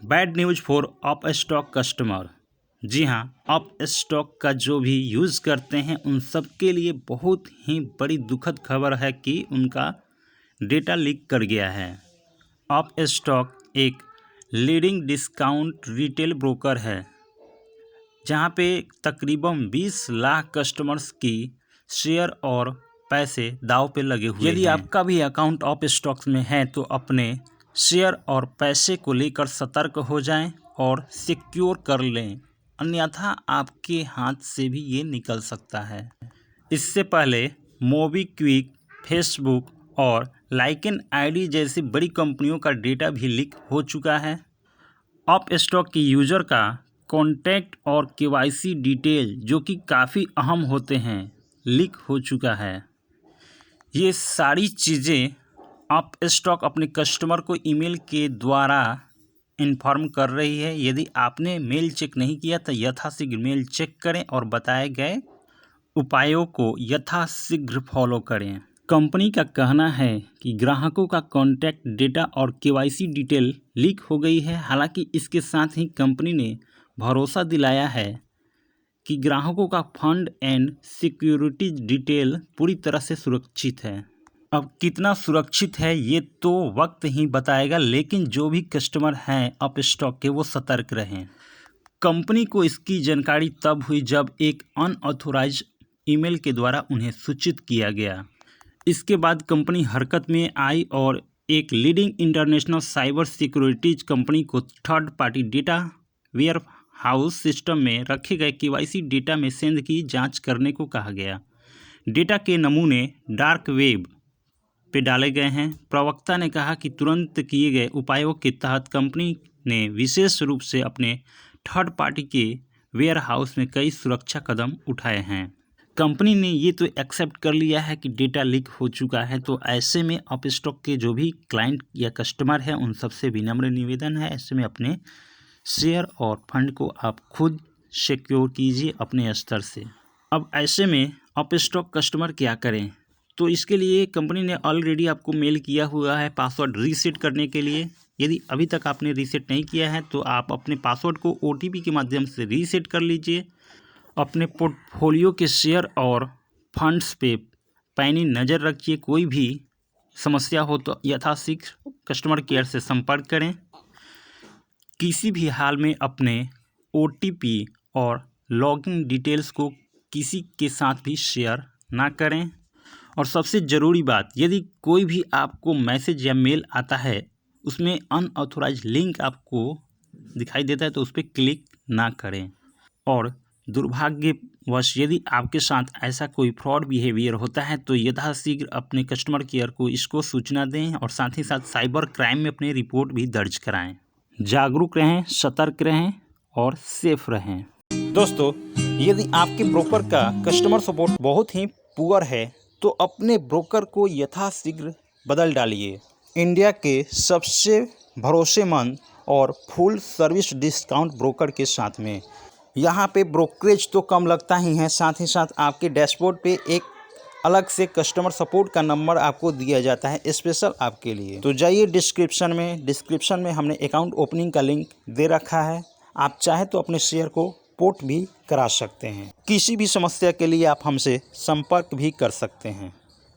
Bad news for Upstox customer. जी हाँ, up stock का जो भी यूज़ करते हैं उन सब के लिए बहुत ही बड़ी दुखद खबर है कि उनका डेटा लीक कर गया है। अप स्टॉक एक लीडिंग डिस्काउंट रिटेल ब्रोकर है जहां पे तकरीबन 20 लाख कस्टमर्स की शेयर और पैसे दांव पे लगे हुए हैं। यदि आपका भी अकाउंट अप स्टॉक में है तो अपने शेयर और पैसे को लेकर सतर्क हो जाएं और सिक्योर कर लें, अन्यथा आपके हाथ से भी ये निकल सकता है। इससे पहले मोबीक्विक, फेसबुक और लाइकेन आईडी जैसी बड़ी कंपनियों का डेटा भी लीक हो चुका है। अप स्टॉक की यूज़र का कॉन्टैक्ट और केवाईसी डिटेल जो कि काफ़ी अहम होते हैं लीक हो चुका है। ये सारी चीज़ें अप स्टॉक अपने कस्टमर को ईमेल के द्वारा इन्फॉर्म कर रही है। यदि आपने मेल चेक नहीं किया तो यथाशीघ्र मेल चेक करें और बताए गए उपायों को यथाशीघ्र फॉलो करें। कंपनी का कहना है कि ग्राहकों का कॉन्टैक्ट डेटा और केवाईसी डिटेल लीक हो गई है। हालांकि इसके साथ ही कंपनी ने भरोसा दिलाया है कि ग्राहकों का फंड एंड सिक्योरिटीज डिटेल पूरी तरह से सुरक्षित है। अब कितना सुरक्षित है ये तो वक्त ही बताएगा, लेकिन जो भी कस्टमर हैं अप स्टॉक के वो सतर्क रहें। कंपनी को इसकी जानकारी तब हुई जब एक अनऑथोराइज ईमेल के द्वारा उन्हें सूचित किया गया। इसके बाद कंपनी हरकत में आई और एक leading international cyber securities company को third party data warehouse system में रखे गए केवाईसी डेटा में सेंध की जांच करने को कहा गया। डेटा के नमूने डार्क वेब पे डाले गए हैं। प्रवक्ता ने कहा कि तुरंत किए गए उपायों के तहत कंपनी ने विशेष रूप से अपने थर्ड पार्टी के वेयर हाउस में कई सुरक्षा कदम उठाए हैं। कंपनी ने ये तो एक्सेप्ट कर लिया है कि डेटा लीक हो चुका है, तो ऐसे में अप स्टॉक के जो भी क्लाइंट या कस्टमर हैं उन सबसे विनम्र निवेदन है, ऐसे में अपने शेयर और फंड को आप खुद सिक्योर कीजिए अपने स्तर से। अब ऐसे में अप स्टॉक कस्टमर क्या करें, तो इसके लिए कंपनी ने ऑलरेडी आपको मेल किया हुआ है पासवर्ड रीसेट करने के लिए। यदि अभी तक आपने रीसेट नहीं किया है तो आप अपने पासवर्ड को OTP के माध्यम से रीसेट कर लीजिए। अपने पोर्टफोलियो के शेयर और फंड्स पे पैनी नज़र रखिए। कोई भी समस्या हो तो यथाशीघ्र कस्टमर केयर से संपर्क करें। किसी भी हाल में अपने OTP और लॉगिन डिटेल्स को किसी के साथ भी शेयर ना करें। और सबसे ज़रूरी बात, यदि कोई भी आपको मैसेज या मेल आता है उसमें अनऑथोराइज लिंक आपको दिखाई देता है तो उस पर क्लिक ना करें। और दुर्भाग्यवश यदि आपके साथ ऐसा कोई फ्रॉड बिहेवियर होता है तो यथाशीघ्र अपने कस्टमर केयर को इसको सूचना दें और साथ ही साथ साइबर क्राइम में अपनी रिपोर्ट भी दर्ज कराएं। जागरूक रहें, सतर्क रहें और सेफ रहें। दोस्तों, यदि आपके ब्रोकर का कस्टमर सपोर्ट बहुत ही पुअर है तो अपने ब्रोकर को यथाशीघ्र बदल डालिए। इंडिया के सबसे भरोसेमंद और फुल सर्विस डिस्काउंट ब्रोकर के साथ में। यहाँ पे ब्रोकरेज तो कम लगता ही है, साथ ही साथ आपके डैशबोर्ड पे एक अलग से कस्टमर सपोर्ट का नंबर आपको दिया जाता है स्पेशल आपके लिए। तो जाइए डिस्क्रिप्शन में हमने अकाउंट ओपनिंग का लिंक दे रखा है। आप चाहे तो अपने शेयर को पोर्ट भी करा सकते हैं। किसी भी समस्या के लिए आप हमसे संपर्क भी कर सकते हैं।